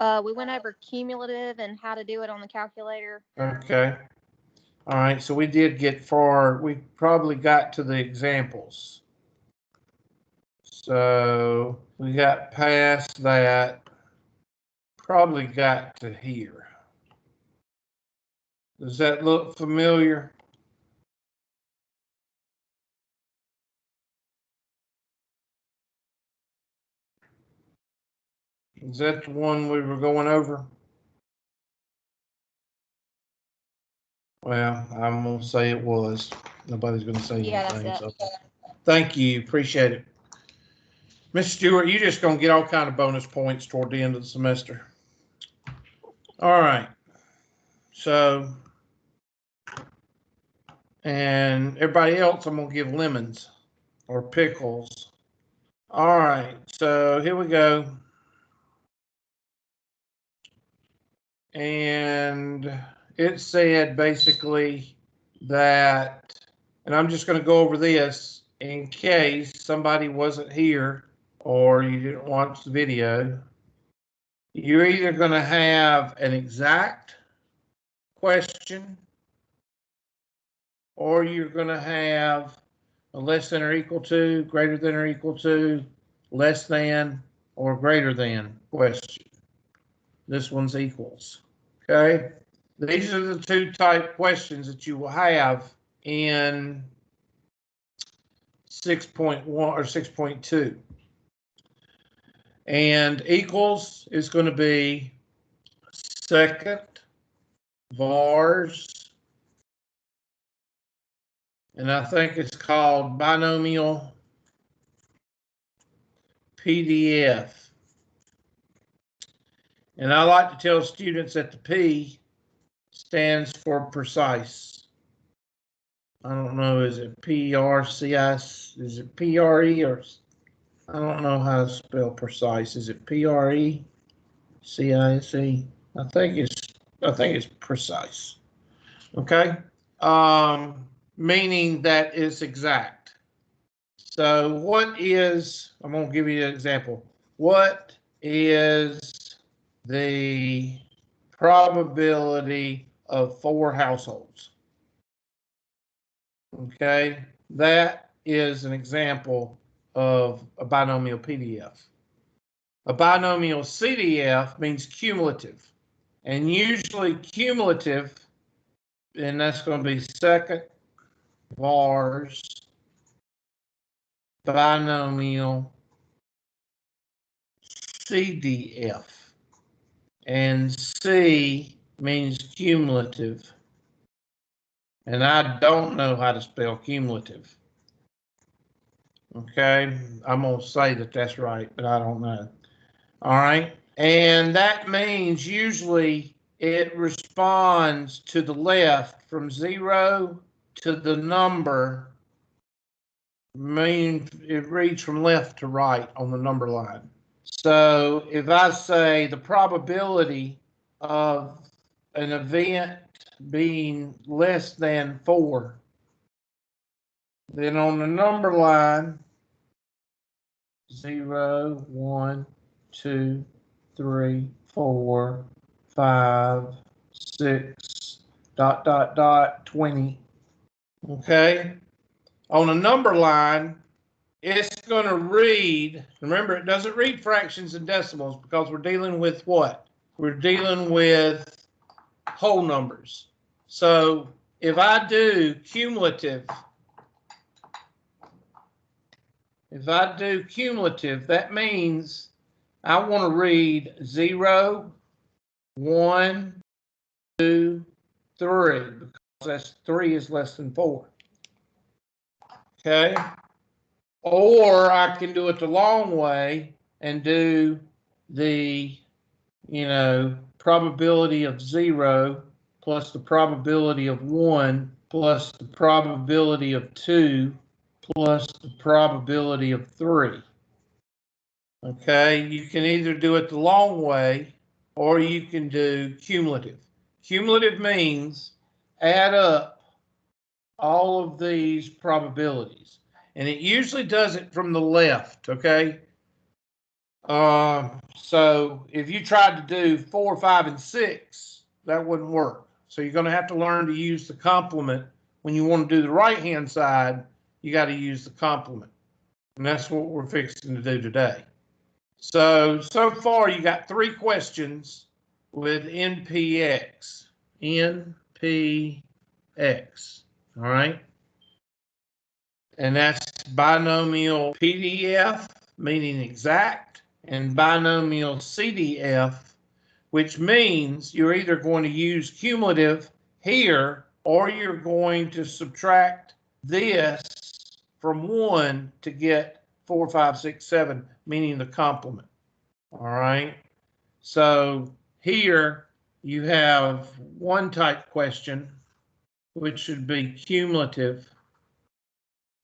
We went over cumulative and how to do it on the calculator. Okay. All right, so we did get far. We probably got to the examples. So we got past that. Probably got to here. Does that look familiar? Is that the one we were going over? Well, I'm going to say it was. Nobody's going to say anything. So thank you. Appreciate it. Miss Stewart, you're just going to get all kind of bonus points toward the end of the semester. All right. So, and everybody else, I'm going to give lemons or pickles. All right. So here we go. And it said basically that, and I'm just going to go over this in case somebody wasn't here or you didn't watch the video. You're either going to have an exact question or you're going to have a less than or equal to, greater than or equal to, less than, or greater than question. This one's equals. Okay? These are the two type questions that you will have in 6.1 or 6.2. And equals is going to be second, vars, and I think it's called binomial PDF. And I like to tell students that the P stands for precise. I don't know, is it PRCS? Is it PRE or I don't know how to spell precise. Is it PRECISE? I think it's precise. Okay. Meaning that it's exact. So what is, I'm going to give you an example. What is the probability of 4 households? Okay, that is an example of a binomial PDF. A binomial CDF means cumulative, and usually cumulative, and that's going to be second, vars, binomial CDF, and C means cumulative, and I don't know how to spell cumulative. Okay, I'm going to say that that's right, but I don't know. All right, and that means usually it responds to the left from 0 to the number. Means it reads from left to right on the number line. So if I say the probability of an event being less than 4, then on the number line, 0, 1, 2, 3, 4, 5, 6, ... 20. Okay. On a number line, it's going to read, remember, it doesn't read fractions and decimals because we're dealing with what? We're dealing with whole numbers. So if I do cumulative, that means I want to read 0, 1, 2, 3, because that's 3 is less than 4. Okay. Or I can do it the long way and do the, probability of 0 plus the probability of 1 plus the probability of 2 plus the probability of 3. Okay, you can either do it the long way or you can do cumulative. Cumulative means add up all of these probabilities. And it usually does it from the left, okay? So if you tried to do 4, 5, and 6, that wouldn't work. So you're going to have to learn to use the complement. When you want to do the right-hand side, you got to use the complement. And that's what we're fixing to do today. So far you got 3 questions with NPX. NPX. All right. And that's binomial PDF, meaning exact, and binomial CDF, which means you're either going to use cumulative here or you're going to subtract this from 1 to get 4, 5, 6, 7, meaning the complement. All right. So here you have one type question, which should be cumulative.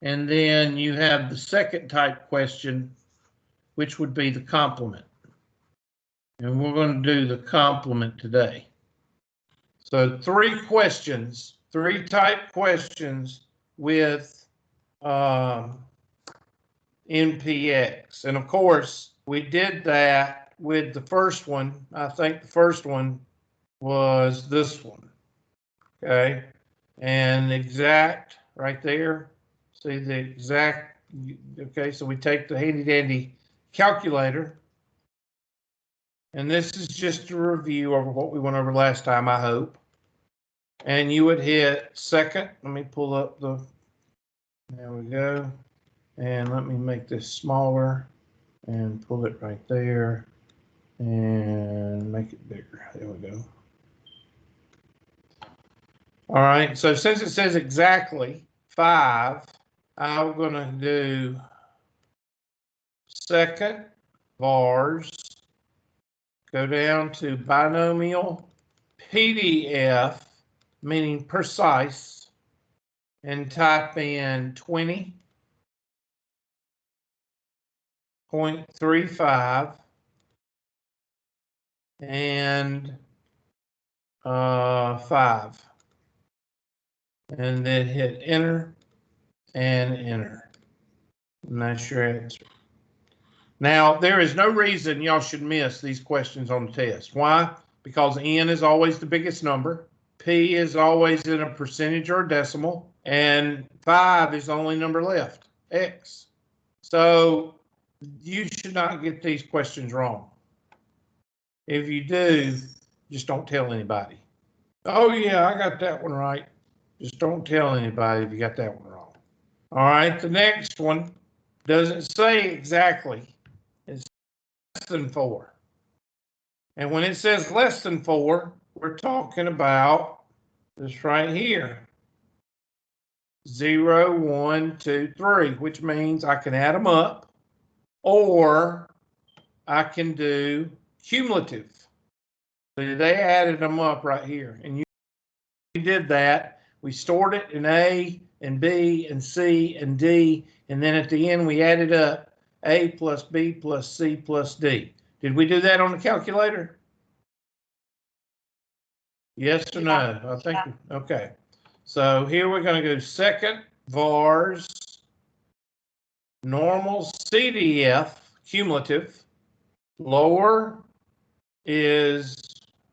And then you have the second type question, which would be the complement. And we're going to do the complement today. So 3 questions, 3 type questions with NPX. And of course, we did that with the first one. I think the first one was this one. Okay. And exact right there. See the exact. Okay. So we take the handy dandy calculator. And this is just a review over what we went over last time, I hope. And you would hit second. Let me pull up the, there we go. And let me make this smaller and pull it right there and make it bigger. There we go. All right, so since it says exactly 5, I'm going to do second vars, go down to binomial PDF, meaning precise, and type in 20.35 and 5. And then hit enter and enter. And that's your answer. Now, there is no reason y'all should miss these questions on the test. Why? Because N is always the biggest number. P is always in a percentage or a decimal. And 5 is the only number left, X. So you should not get these questions wrong. If you do, just don't tell anybody. Oh, yeah, I got that one right. Just don't tell anybody if you got that one wrong. All right, the next one doesn't say exactly. It's less than 4. And when it says less than 4, we're talking about this right here. 0, 1, 2, 3, which means I can add them up or I can do cumulative. So they added them up right here. And you did that. We stored it in A and B and C and D. And then at the end, we added up A plus B plus C plus D. Did we do that on the calculator? Yes or no? I think, okay. So here we're going to go second vars, normal CDF, cumulative. Lower is,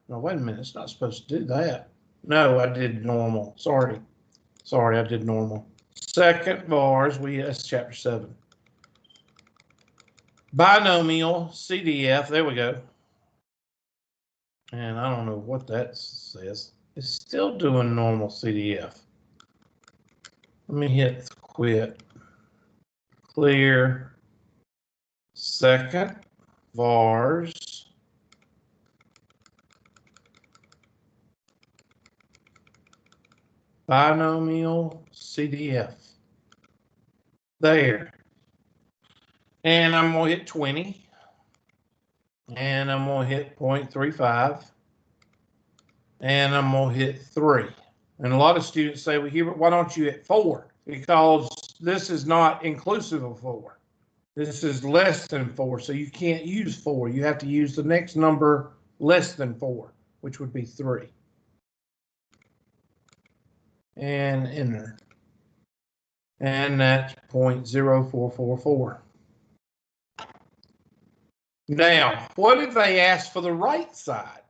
no, wait a minute, it's not supposed to do that. No, I did normal. Sorry, I did normal. Second vars, that's chapter 7. Binomial CDF, there we go. And I don't know what that says. It's still doing normal CDF. Let me hit quit. Clear. Second vars. Binomial CDF. There. And I'm going to hit 20. And I'm going to hit 0.35. And I'm going to hit 3. And a lot of students say, well, Hubert, why don't you hit 4? Because this is not inclusive of 4. This is less than 4, so you can't use 4. You have to use the next number less than 4, which would be 3. And enter. And that's 0.0444. Now, what if they ask for the right side?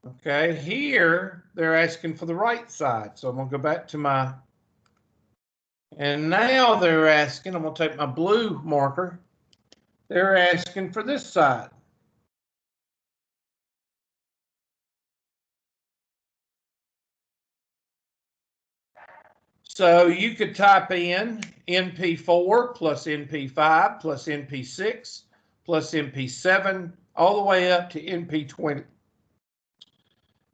Okay, here they're asking for the right side. So I'm going to go back to my, and now they're asking, I'm going to take my blue marker, they're asking for this side. So you could type in NP4 plus NP5 plus NP6 plus NP7 all the way up to NP20.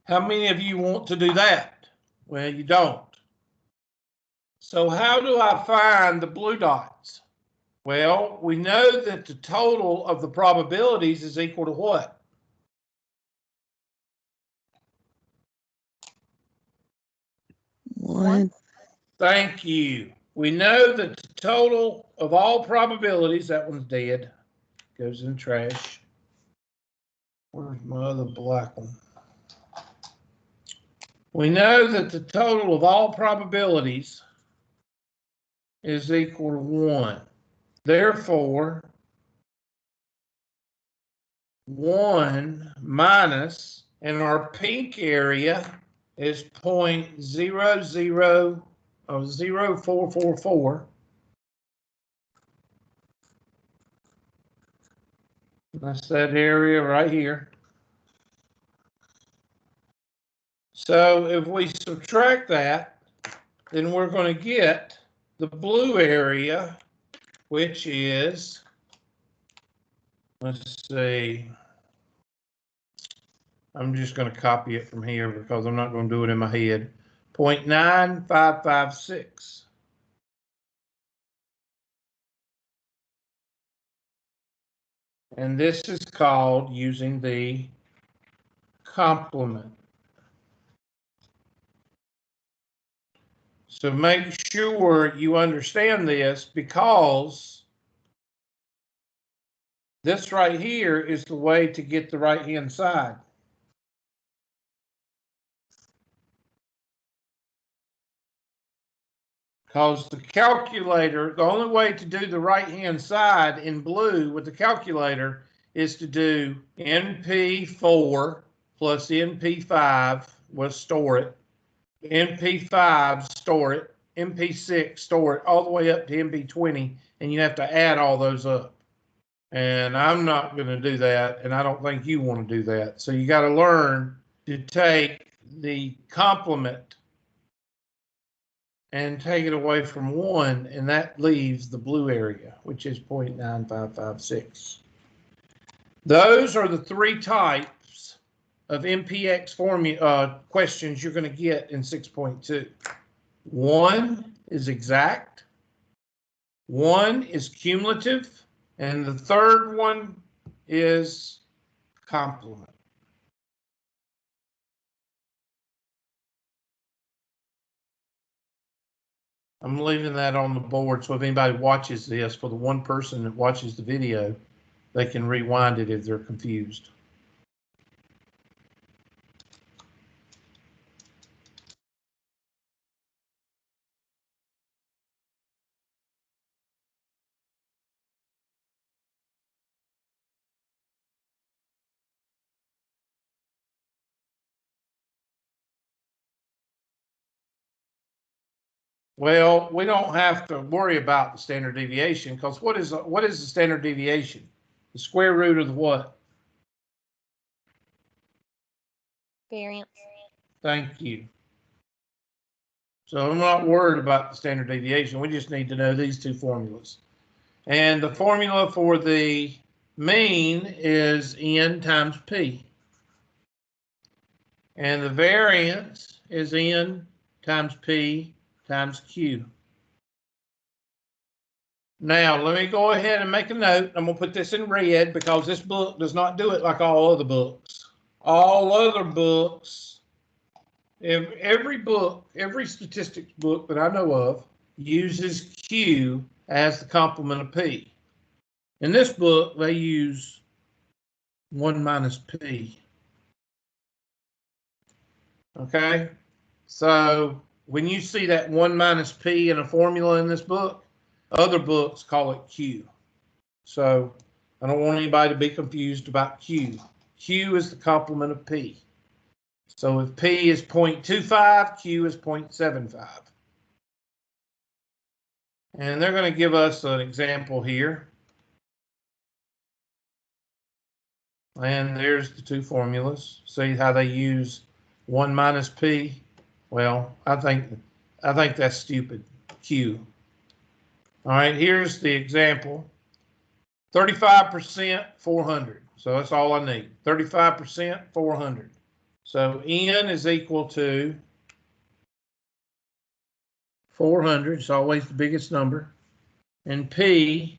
How many of you want to do that? Well, you don't. So how do I find the blue dots? Well, we know that the total of the probabilities is equal to what? One. Thank you. We know that the total of all probabilities, that one's dead, goes in the trash. Where's my other black one? We know that the total of all probabilities is equal to 1. Therefore, 1 minus, and our pink area is 0.000444. That's that area right here. So if we subtract that, then we're going to get the blue area, which is, let's see, I'm just going to copy it from here because I'm not going to do it in my head, 0.9556. And this is called using the complement. So make sure you understand this, because this right here is the way to get the right-hand side. Because the calculator, the only way to do the right-hand side in blue with the calculator is to do NP4 plus NP5, we'll store it, NP5, store it, NP6, store it, all the way up to NP20, and you have to add all those up. And I'm not going to do that, and I don't think you want to do that. So you got to learn to take the complement and take it away from 1, and that leaves the blue area, which is 0.9556. Those are the 3 types of MPX formula questions you're going to get in 6.2. 1 is exact, 1 is cumulative, and the third one is complement. I'm leaving that on the board, so if anybody watches this, for the one person that watches the video, they can rewind it if they're confused. Well, we don't have to worry about the standard deviation, because what is the standard deviation? The square root of the what? Variance. Thank you. So I'm not worried about the standard deviation. We just need to know these 2 formulas. And the formula for the mean is N times P. And the variance is N times P times Q. Now, let me go ahead and make a note. I'm going to put this in red because this book does not do it like all other books. All other books, every book, every statistics book that I know of uses Q as the complement of P. In this book, they use 1 minus P. Okay? So when you see that 1 minus P in a formula in this book, other books call it Q. So I don't want anybody to be confused about Q. Q is the complement of P. So if P is 0.25, Q is 0.75. And they're going to give us an example here. And there's the two formulas. See how they use 1 minus P? Well, I think that's stupid. Q. All right, here's the example. 35%, 400. So that's all I need. 35%, 400. So N is equal to 400. It's always the biggest number. And P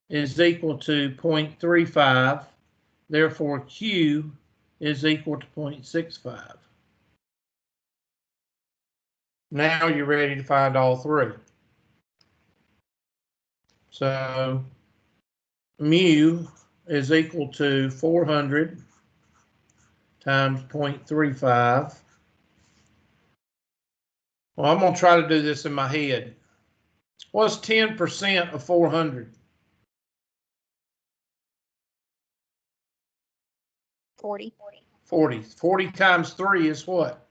is equal to 0.35. Therefore, Q is equal to 0.65. Now you're ready to find all three. So mu is equal to 400 times 0.35. Well, I'm going to try to do this in my head. What's 10% of 400? 40. 40. 40 times 3 is what?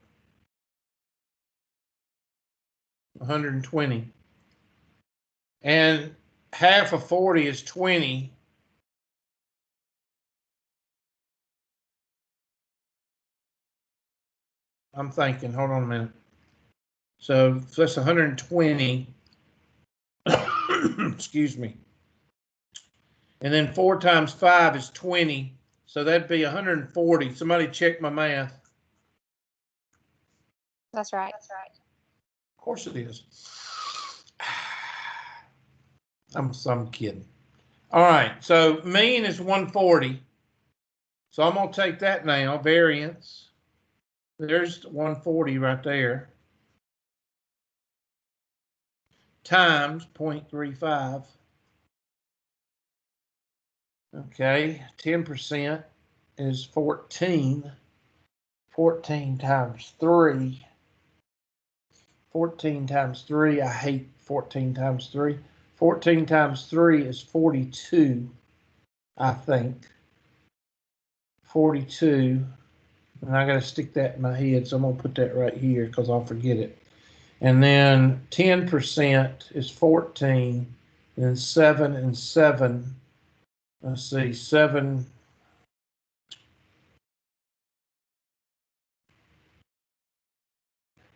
120. And half of 40 is 20. I'm thinking, hold on a minute. So that's 120. Excuse me. And then 4 times 5 is 20. So that'd be 140. Somebody check my math. That's right. Of course it is. I'm kidding. All right, so mean is 140. So I'm going to take that now, variance. There's 140 right there. Times 0.35. Okay, 10% is 14. 14 times 3. 14 times 3, I hate 14 times 3. 14 times 3 is 42, I think. 42. And I got to stick that in my head, so I'm going to put that right here because I'll forget it. And then 10% is 14. And then 7 and 7. Let's see, 7.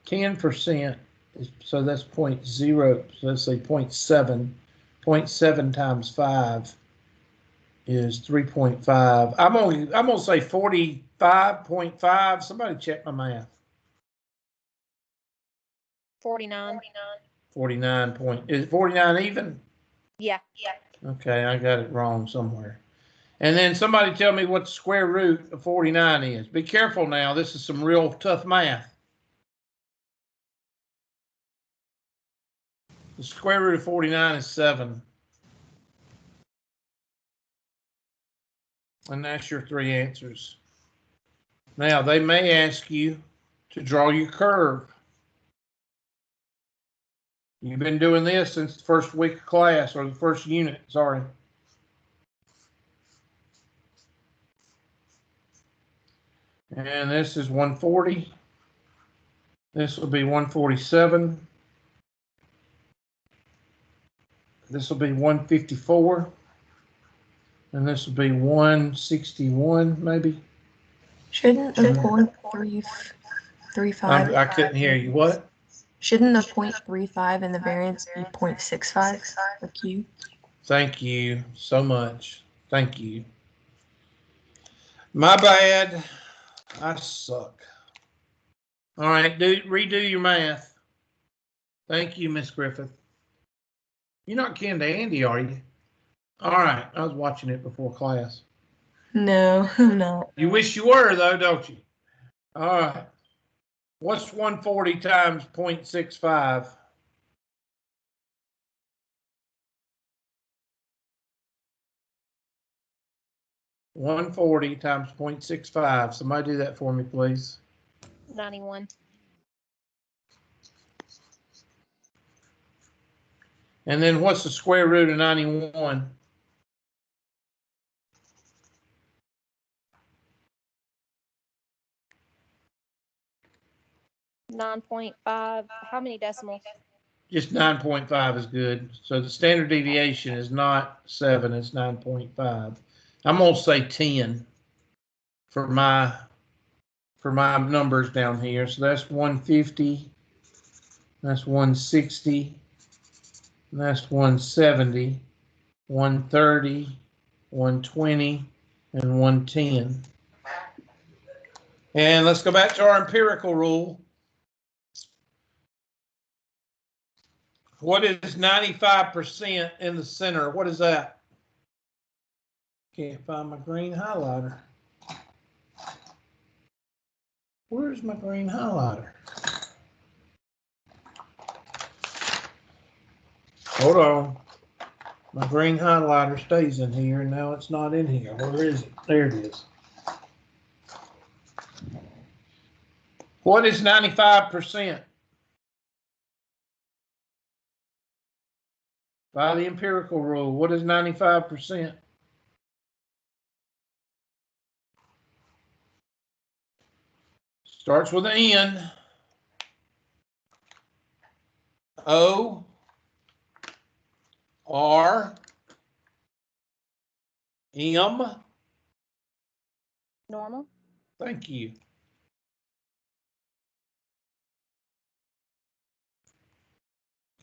10% is, so that's 0.0. So let's say 0.7. 0.7 times 5 is 3.5. I'm gonna say 45.5. Somebody check my math. 49. 49 point. Is 49 even? Yeah. Okay, I got it wrong somewhere. And then somebody tell me what the square root of 49 is. Be careful now. This is some real tough math. The square root of 49 is 7. And that's your three answers. Now, they may ask you to draw your curve. You've been doing this since the first week of class, or the first unit, sorry. And this is 140. This will be 147. This will be 154. And this will be 161, maybe. Shouldn't the 0.35? I couldn't hear you. What? Shouldn't the 0.35 and the variance be 0.65 for Q? Thank you so much. Thank you. My bad. I suck. All right, redo your math. Thank you, Miss Griffith. You're not kin to Andy, are you? All right, I was watching it before class. No, I'm not. You wish you were, though, don't you? All right. What's 140 times 0.65? $140 times 0.65. Somebody do that for me, please. 91. And then what's the square root of 91? 9.5. How many decimals? Just 9.5 is good. So the standard deviation is not 7, it's 9.5. I'm gonna say 10 for my numbers down here. So that's 150, that's 160, that's 170, 130, 120, and 110. And let's go back to our empirical rule. What is 95% in the center? What is that? Can't find my green highlighter. Where's my green highlighter? Hold on. My green highlighter stays in here, and now it's not in here. Where is it? There it is. What is 95%? By the empirical rule, what is 95%? Starts with an N. O R M. Normal. Thank you.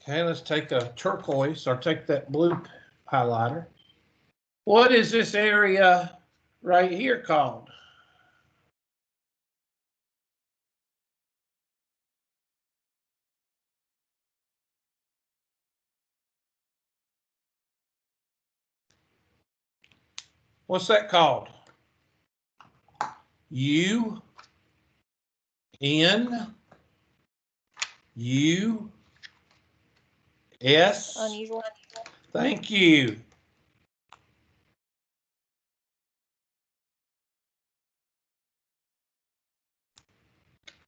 Okay, let's take a turquoise, or take that blue highlighter. What is this area right here called? What's that called? U N U S. Unusual. Thank you.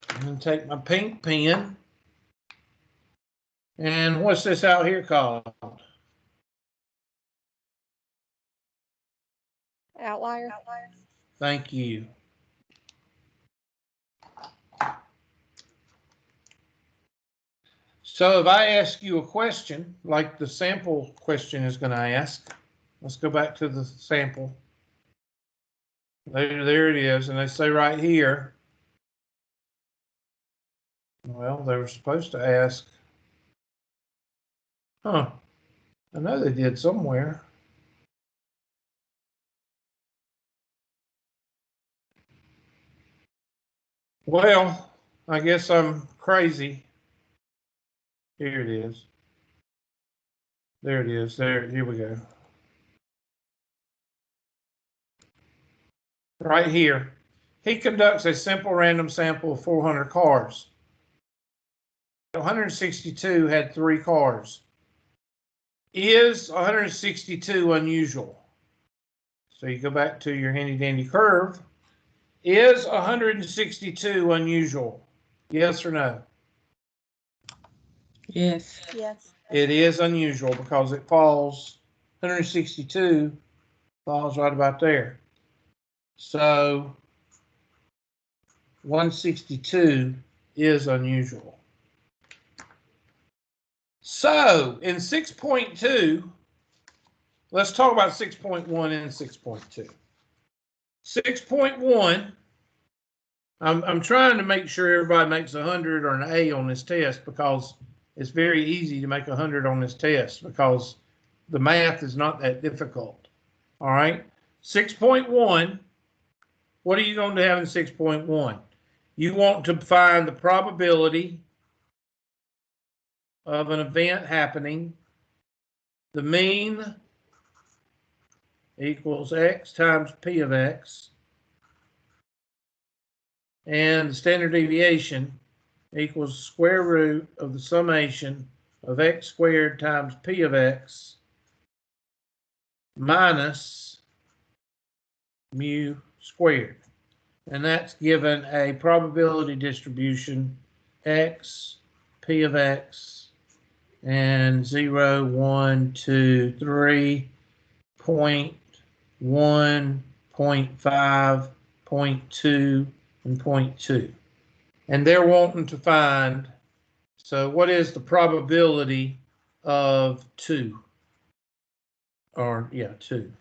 I'm going to take my pink pen. And what's this out here called? Outlier. Thank you. So if I ask you a question, like the sample question is going to ask, let's go back to the sample. There it is. And they say right here, well, they were supposed to ask, I know they did somewhere. Well, I guess I'm crazy. Here it is. There it is. Here we go. Right here. He conducts a simple random sample of 400 cars. 162 had 3 cars. Is 162 unusual? So you go back to your handy dandy curve. Is 162 unusual? Yes or no? Yes. Yes. It is unusual because it falls, 162 falls right about there. So 162 is unusual. So in 6.2, let's talk about 6.1 and 6.2. 6.1, I'm trying to make sure everybody makes 100 or an A on this test, because it's very easy to make 100 on this test because the math is not that difficult. All right. 6.1, what are you going to have in 6.1? You want to find the probability of an event happening. The mean equals X times P of X. And the standard deviation equals square root of the summation of X squared times P of X minus mu squared. And that's given a probability distribution X, P of X, and 0, 1, 2, 3, 0.1, 0.5, 0.2, and 0.2. And they're wanting to find, so what is the probability of 2? Or, yeah, 2.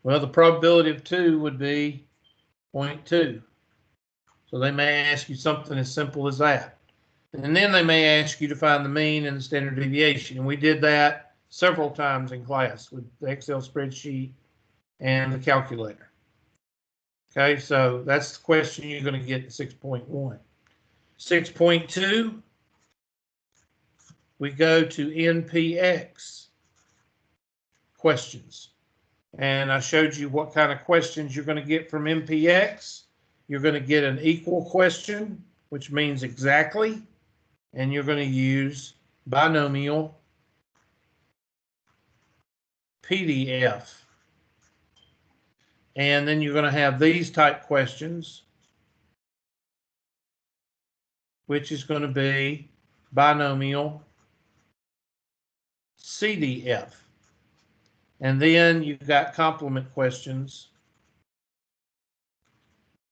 Well, the probability of 2 would be 0.2. So they may ask you something as simple as that. And then they may ask you to find the mean and the standard deviation. And we did that several times in class with the Excel spreadsheet and the calculator. Okay, so that's the question you're going to get in 6.1. 6.2, we go to NPX questions. And I showed you what kind of questions you're going to get from NPX. You're going to get an equal question, which means exactly, and you're going to use binomial PDF. And then you're going to have these type questions, which is going to be binomial CDF. And then you've got complement questions,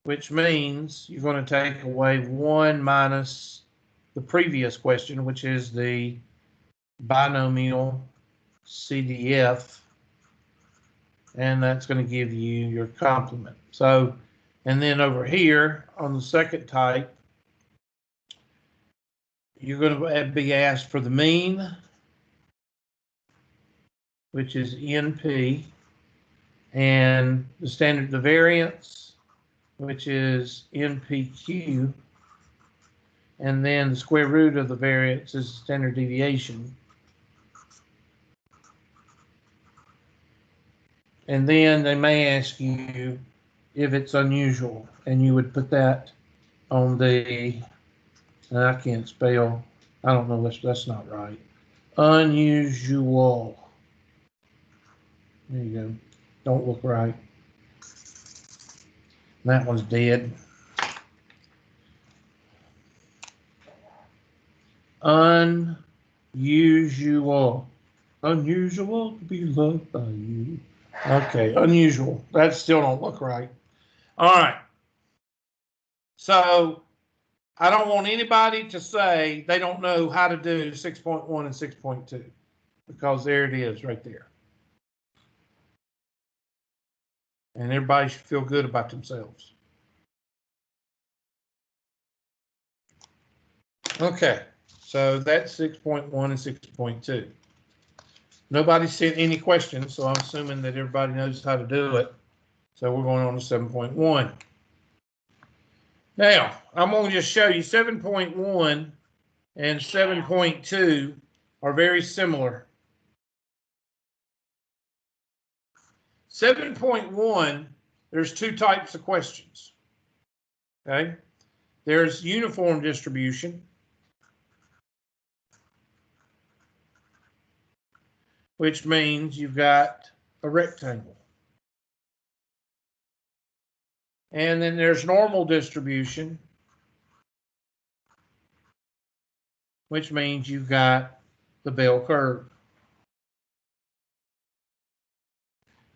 which means you're going to take away 1 minus the previous question, which is the binomial CDF, and that's going to give you your complement. So, and then over here on the second type, you're going to be asked for the mean, which is NP, and the standard the variance, which is NPQ, and then the square root of the variance is standard deviation. And then they may ask you if it's unusual, and you would put that on the, and I can't spell, I don't know, that's not right. Unusual. There you go. Don't look right. That one's dead. Unusual. Unusual to be loved by you. Okay, unusual. That still don't look right. All right. So I don't want anybody to say they don't know how to do 6.1 and 6.2, because there it is right there. And everybody should feel good about themselves. Okay, so that's 6.1 and 6.2. Nobody sent any questions, so I'm assuming that everybody knows how to do it. So we're going on to 7.1. Now, I'm going to just show you 7.1 and 7.2 are very similar. 7.1, there's 2 types of questions. Okay? There's uniform distribution, which means you've got a rectangle. And then there's normal distribution, which means you've got the bell curve.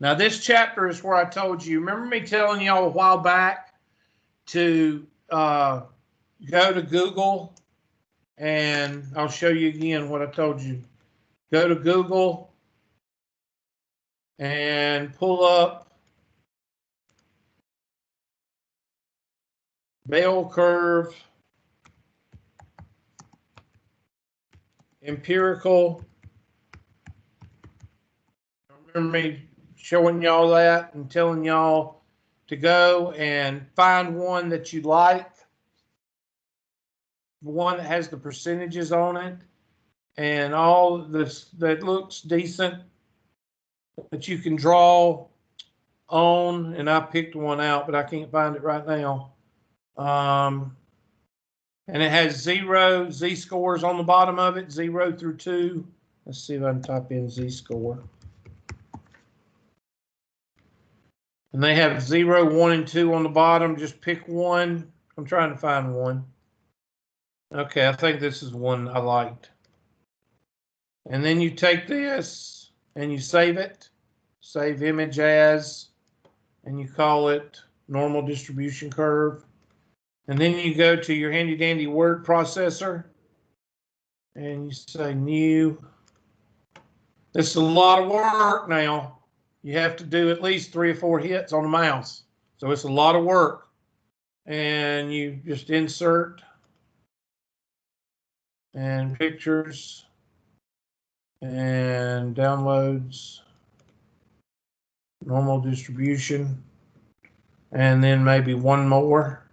Now, this chapter is where I told you, remember me telling y'all a while back to go to Google, and I'll show you again what I told you. Go to Google and pull up bell curve empirical. Remember me showing y'all that and telling y'all to go and find one that you like, one that has the percentages on it and all this that looks decent that you can draw on. And I picked one out, but I can't find it right now. And it has 0 z-scores on the bottom of it, 0 through 2. Let's see if I can type in z-score. And they have 0, 1, and 2 on the bottom. Just pick one. I'm trying to find one. Okay, I think this is one I liked. And then you take this and you save it. Save image as, and you call it normal distribution curve. And then you go to your handy dandy word processor and you say new. This is a lot of work now. You have to do at least 3 or 4 hits on the mouse. So it's a lot of work. And you just insert and pictures and downloads, normal distribution, and then maybe one more.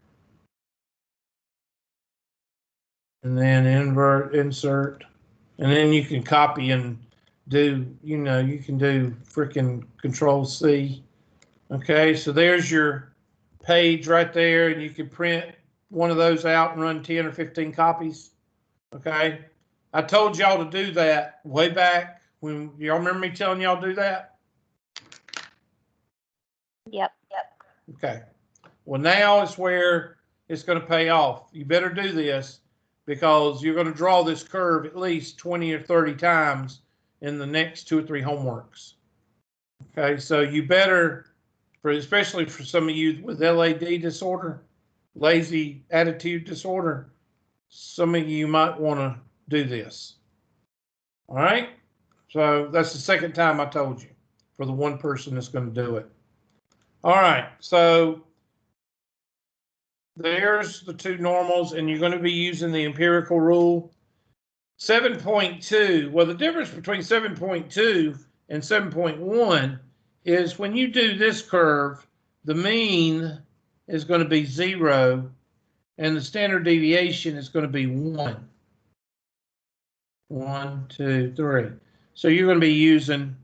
And then insert, and then you can copy and do, you can do freaking Control C. Okay, so there's your page right there, and you can print one of those out and run 10 or 15 copies. Okay, I told y'all to do that way back when y'all remember me telling y'all to do that. Yep. Okay, well now is where it's going to pay off. You better do this because you're going to draw this curve at least 20 or 30 times in the next 2 or 3 homeworks. Okay, so you better, especially for some of you with LAD disorder, lazy attitude disorder, some of you might want to do this. All right, so that's the second time I told you for the one person that's going to do it. All right, so there's the 2 normals, and you're going to be using the empirical rule. 7.2, well, the difference between 7.2 and 7.1 is when you do this curve, the mean is going to be 0, and the standard deviation is going to be 1. 1, 2, 3. So you're going to be using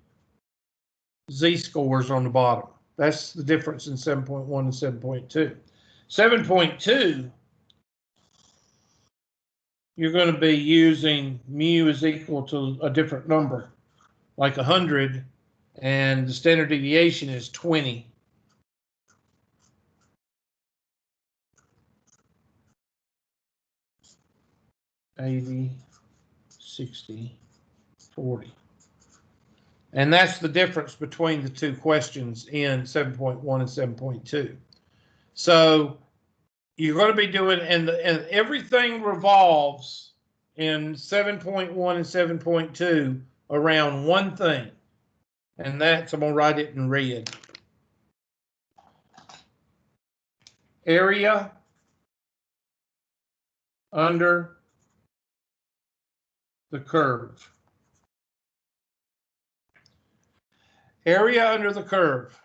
z-scores on the bottom. That's the difference in 7.1 and 7.2. 7.2, you're going to be using mu is equal to a different number, like 100, and the standard deviation is 20. $80, $60, $40. And that's the difference between the 2 questions in 7.1 and 7.2. So you're going to be doing, and everything revolves in 7.1 and 7.2 around one thing. And that's, I'm going to write it in red. Area under the curve. Area under the curve.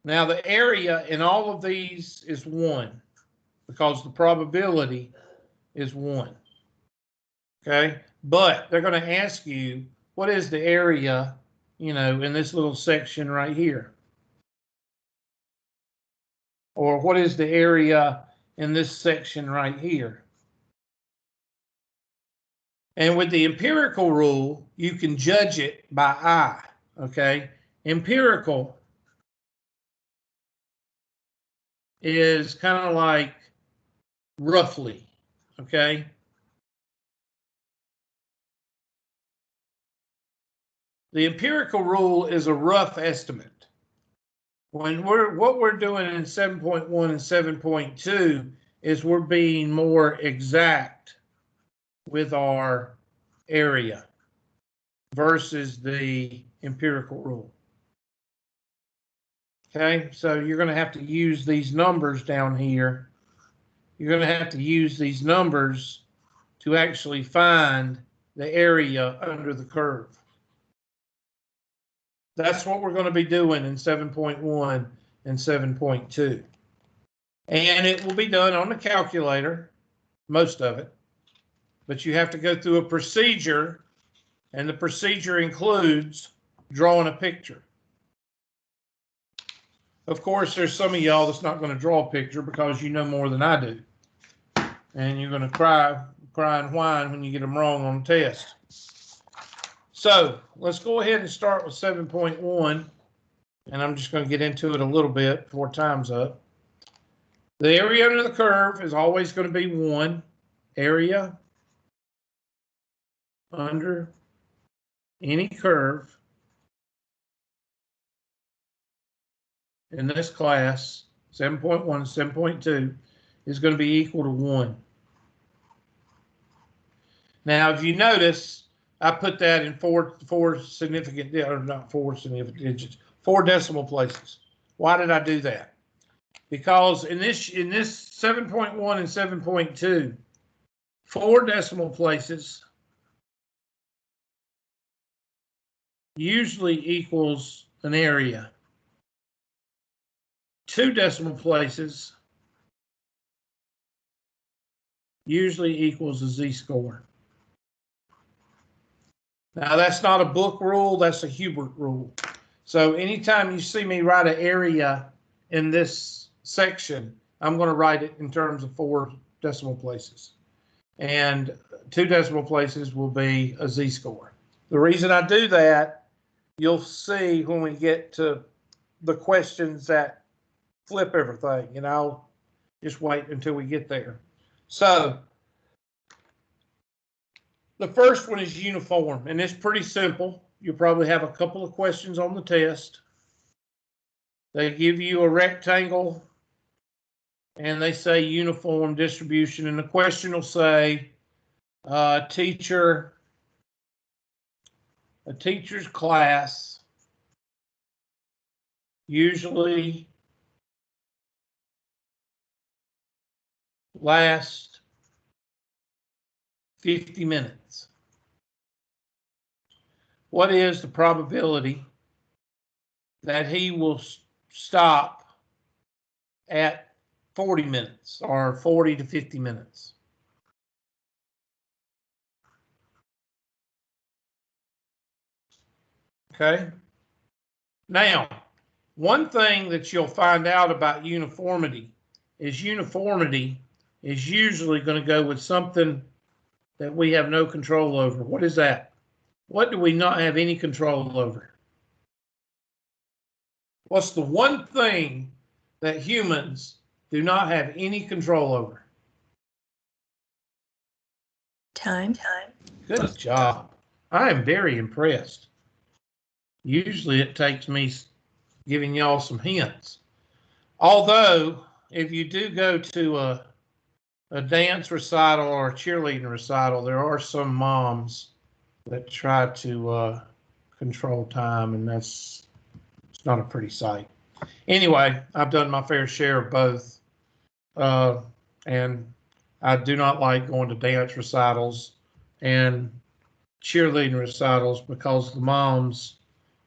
Now the area in all of these is 1 because the probability is 1. Okay, but they're going to ask you, what is the area, in this little section right here? Or what is the area in this section right here? And with the empirical rule, you can judge it by eye, okay? Empirical is kind of like roughly, okay? The empirical rule is a rough estimate. What we're doing in 7.1 and 7.2 is we're being more exact with our area versus the empirical rule. Okay, so you're going to have to use these numbers down here. You're going to have to use these numbers to actually find the area under the curve. That's what we're going to be doing in 7.1 and 7.2. And it will be done on the calculator, most of it. But you have to go through a procedure, and the procedure includes drawing a picture. Of course, there's some of y'all that's not going to draw a picture because you know more than I do. And you're going to cry and whine when you get them wrong on the test. So let's go ahead and start with 7.1. And I'm just going to get into it a little bit before time's up. The area under the curve is always going to be 1. Area under any curve in this class, 7.1 and 7.2, is going to be equal to 1. Now, if you notice, I put that in four significant, or not 4 significant digits, 4 decimal places. Why did I do that? Because in this 7.1 and 7.2, 4 decimal places usually equals an area. 2 decimal places usually equals a z-score. Now, that's not a book rule, that's a Hubert rule. So anytime you see me write an area in this section, I'm going to write it in terms of 4 decimal places. And 2 decimal places will be a z-score. The reason I do that, you'll see when we get to the questions that flip everything, and I'll just wait until we get there. So the first one is uniform, and it's pretty simple. You'll probably have a couple of questions on the test. They give you a rectangle, and they say uniform distribution, and the question will say, a teacher's class usually lasts 50 minutes. What is the probability that he will stop at 40 minutes or 40 to 50 minutes? Okay. Now, one thing that you'll find out about uniformity is usually going to go with something that we have no control over. What is that? What do we not have any control over? What's the one thing that humans do not have any control over? Time. Good job. I am very impressed. Usually it takes me giving y'all some hints. Although, if you do go to a dance recital or a cheerleading recital, there are some moms that try to control time, and it's not a pretty sight. Anyway, I've done my fair share of both, and I do not like going to dance recitals and cheerleading recitals because the moms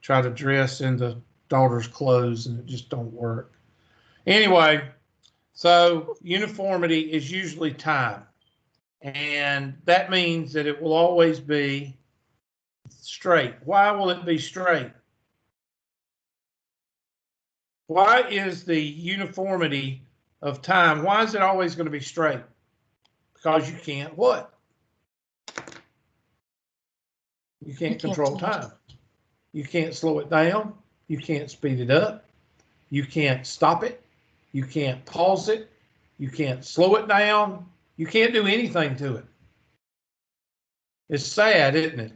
try to dress in the daughter's clothes, and it just don't work. Anyway, so uniformity is usually time, and that means that it will always be straight. Why will it be straight? Why is the uniformity of time, why is it always going to be straight? Because you can't what? You can't control time. You can't slow it down. You can't speed it up. You can't stop it. You can't pause it. You can't slow it down. You can't do anything to it. It's sad, isn't it?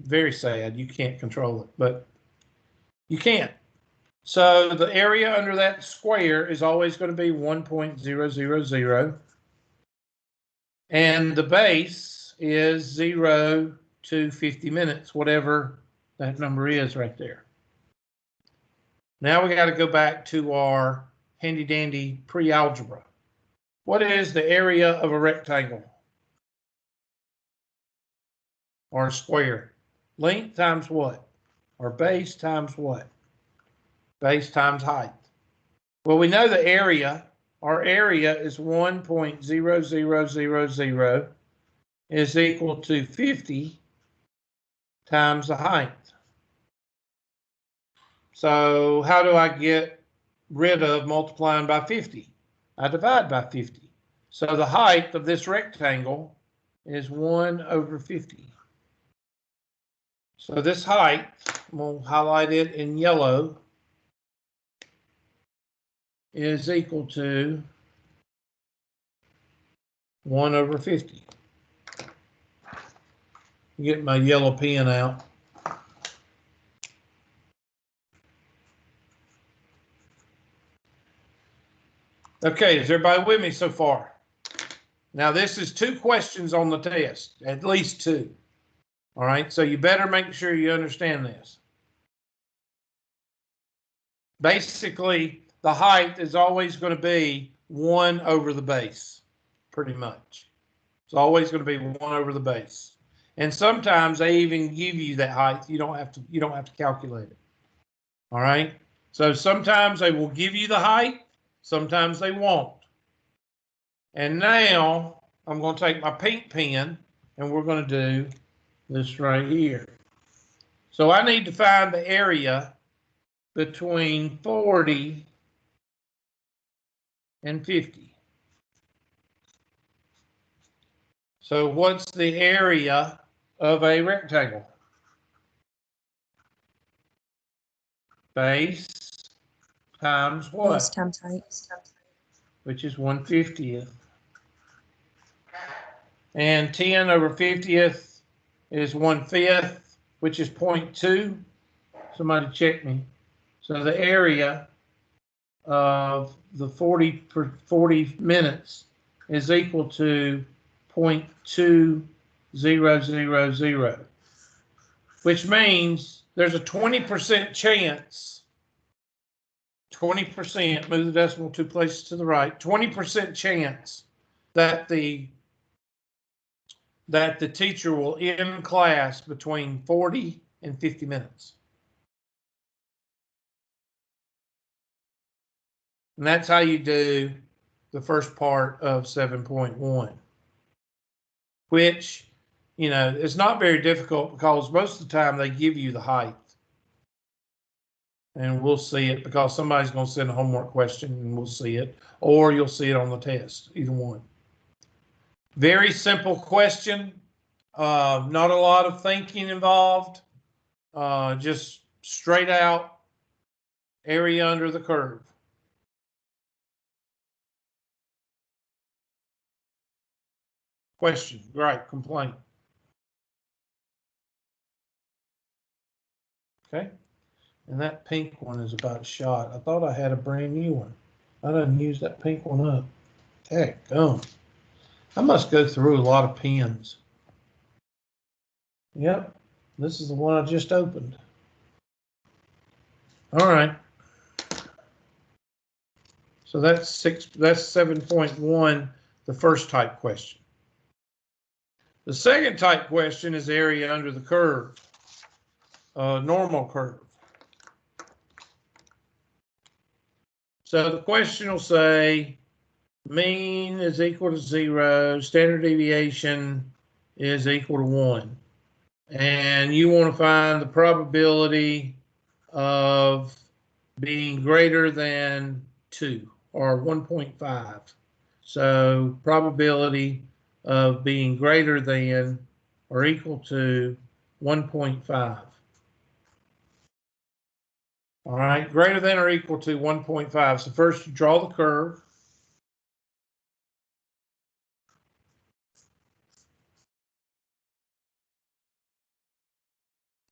Very sad. You can't control it, but you can't. So the area under that square is always going to be 1.000. And the base is 0 to 50 minutes, whatever that number is right there. Now we got to go back to our handy dandy pre-algebra. What is the area of a rectangle or a square? Length times what? Or base times what? Base times height. Well, we know the area. Our area is 1.0000 is equal to 50 times the height. So how do I get rid of multiplying by 50? I divide by 50. So the height of this rectangle is 1 over 50. So this height, we'll highlight it in yellow, is equal to 1 over 50. Get my yellow pen out. Okay, is everybody with me so far? Now, this is 2 questions on the test, at least 2. All right, so you better make sure you understand this. Basically, the height is always going to be 1 over the base, pretty much. It's always going to be 1 over the base. And sometimes they even give you that height. You don't have to calculate it. All right? So sometimes they will give you the height, sometimes they won't. And now I'm going to take my pink pen and we're going to do this right here. So I need to find the area between 40 and 50. So what's the area of a rectangle? Base times what? Base times height. Which is 1/50th. And 10 over 50th is 1/5, which is 0.2. Somebody check me. So the area of the 40 minutes is equal to 0.2000, which means there's a 20% chance, 20%, move the decimal 2 places to the right, 20% chance that the teacher will end class between 40 and 50 minutes. And that's how you do the first part of 7.1, which, you know, it's not very difficult because most of the time they give you the height. And we'll see it because somebody's going to send a homework question and we'll see it, or you'll see it on the test, either one. Very simple question. Not a lot of thinking involved. Just straight out area under the curve. Question, right, complaint. Okay, and that pink one is about shot. I thought I had a brand new one. I didn't use that pink one up. Heck, gum. I must go through a lot of pens. Yep, this is the one I just opened. All right. So that's 7.1, the first type question. The second type question is area under the curve, normal curve. So the question will say mean is equal to 0, standard deviation is equal to 1. And you want to find the probability of being greater than 2 or 1.5. So probability of being greater than or equal to 1.5. All right, greater than or equal to 1.5. So first you draw the curve.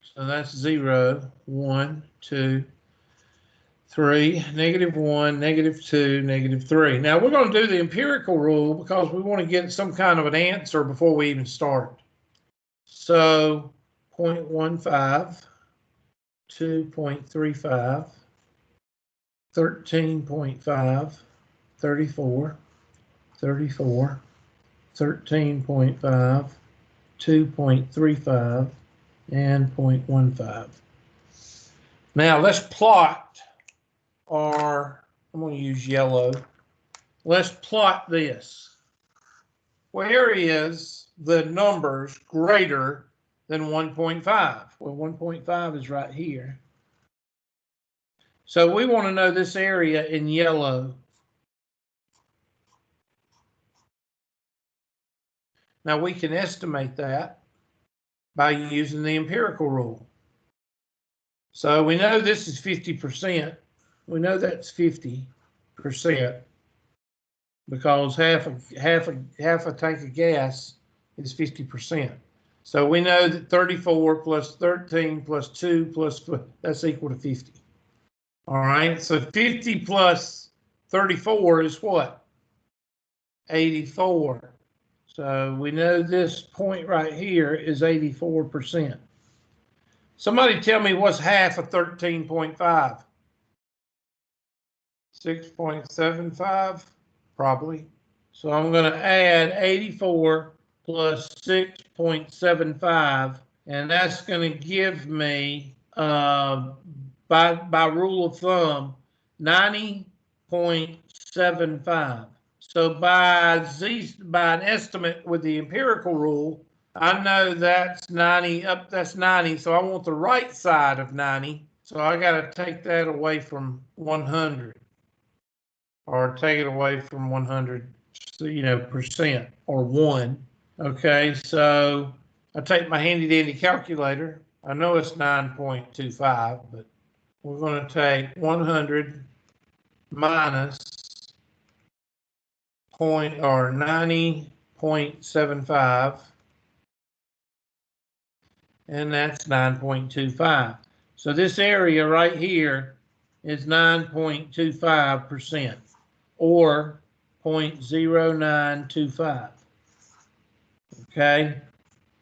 So that's 0, 1, 2, 3, -1, -2, -3. Now we're going to do the empirical rule because we want to get some kind of an answer before we even start. So 0.15, 2.35, 13.5, 34, 34, 13.5, 2.35, and 0.15. Now let's plot our, I'm going to use yellow. Let's plot this. Where is the numbers greater than 1.5? Well, 1.5 is right here. So we want to know this area in yellow. Now we can estimate that by using the empirical rule. So we know this is 50%. We know that's 50% because half a tank of gas is 50%. So we know that 34 plus 13 plus 2 plus, that's equal to 50. All right, so 50 plus 34 is what? 84. So we know this point right here is 84%. Somebody tell me what's half of 13.5? 6.75, probably. So I'm going to add 84 plus 6.75, and that's going to give me, by rule of thumb, 90.75. So by an estimate with the empirical rule, I know that's 90 up. That's 90. So I want the right side of 90. So I got to take that away from 100, or take it away from 100, percent, or 1. Okay, so I take my handy dandy calculator. I know it's 9.25, but we're going to take 100 minus 90.75, and that's 9.25. So this area right here is 9.25%, or 0.0925. Okay,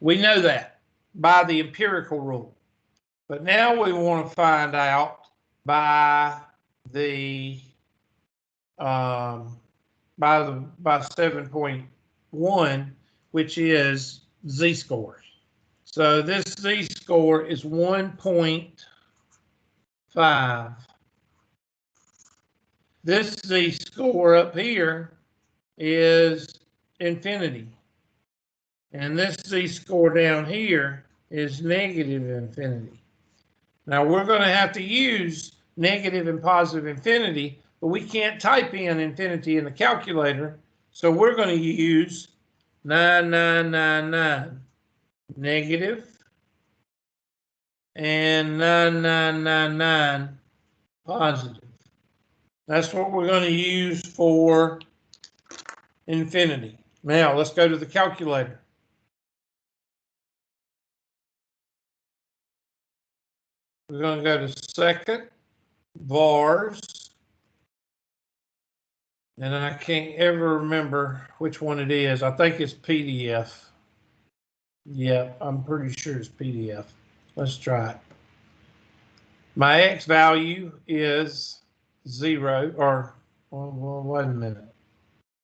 we know that by the empirical rule, but now we want to find out by the by 7.1, which is z-scores. So this z-score is 1.5. This z-score up here is infinity. And this z-score down here is negative infinity. Now we're going to have to use negative and positive infinity, but we can't type in infinity in the calculator. So we're going to use 9999 negative and 9999 positive. That's what we're going to use for infinity. Now let's go to the calculator. We're going to go to second, vars, and I can't ever remember which one it is. I think it's PDF. Yeah, I'm pretty sure it's PDF. Let's try it. My x value is 0, or, well, wait a minute.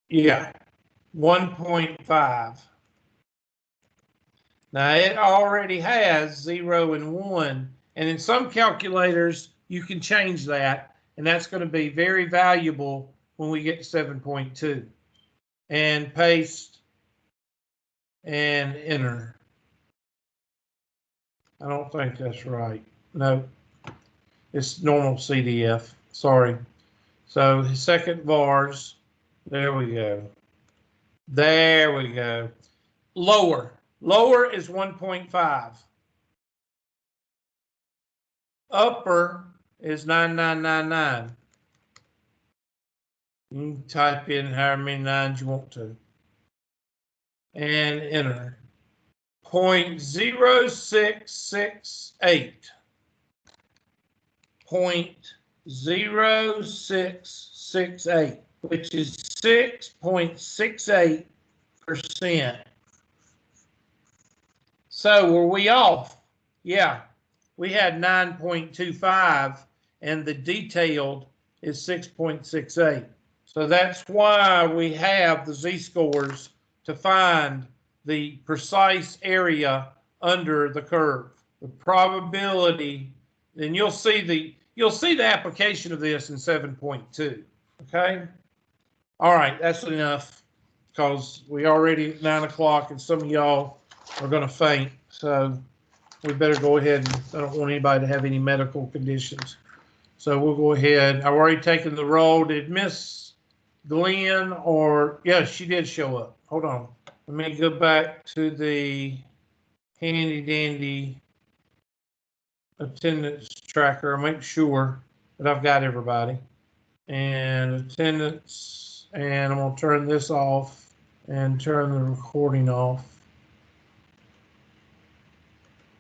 Yeah, 1.5. Now it already has 0 and 1, and in some calculators you can change that, and that's going to be very valuable when we get to 7.2. And paste and enter. I don't think that's right. No, it's normal CDF. Sorry. So second vars. There we go. There we go. Lower. Lower is 1.5. Upper is 9999. You can type in however many nines you want to. And enter. 0.0668. 0.0668, which is 6.68%. So were we off? Yeah, we had 9.25, and the detailed is 6.68. So that's why we have the z-scores to find the precise area under the curve. The probability, and you'll see the application of this in 7.2. Okay. All right, that's enough, because we already at 9 o'clock, and some of y'all are going to faint. So we better go ahead, and I don't want anybody to have any medical conditions. So we'll go ahead. I've already taken the roll. Did Miss Glenn, or yeah, she did show up. Hold on. Let me go back to the handy dandy attendance tracker. I'll make sure that I've got everybody. And attendance, and I'm going to turn this off and turn the recording off.